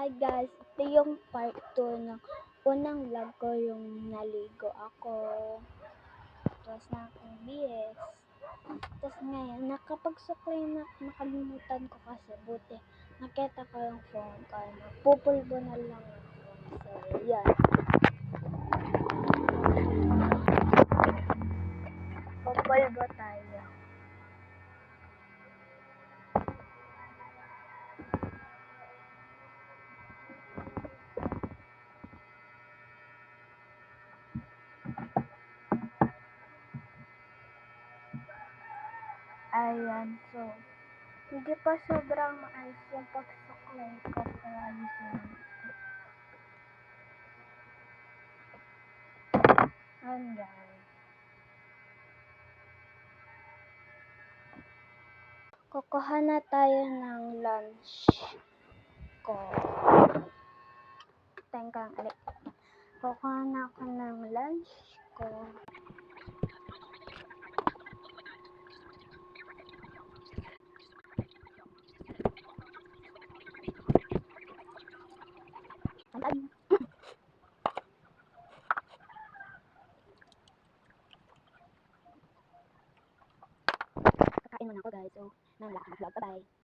Hi guys, ito yung part 2 ng unang vlog ko, yung naligo ako. Tapos na akong BS. Tapos ngayon, nakapagsuklay na, nakalimutan ko kasi buti. Nakita ko yung phone ko, napupulbo na lang ako. So, yan. Pupulbo tayo. Ayan, so, hindi pa sobrang maayos yung pagsuklay ko, kaya ayusin natin. Ayan guys. Kukuha na tayo ng lunch ko. Tengkang, alik. Kukuha na ako ng lunch ko. Kakain muna ako guys. So, nang vlog. Bye-bye.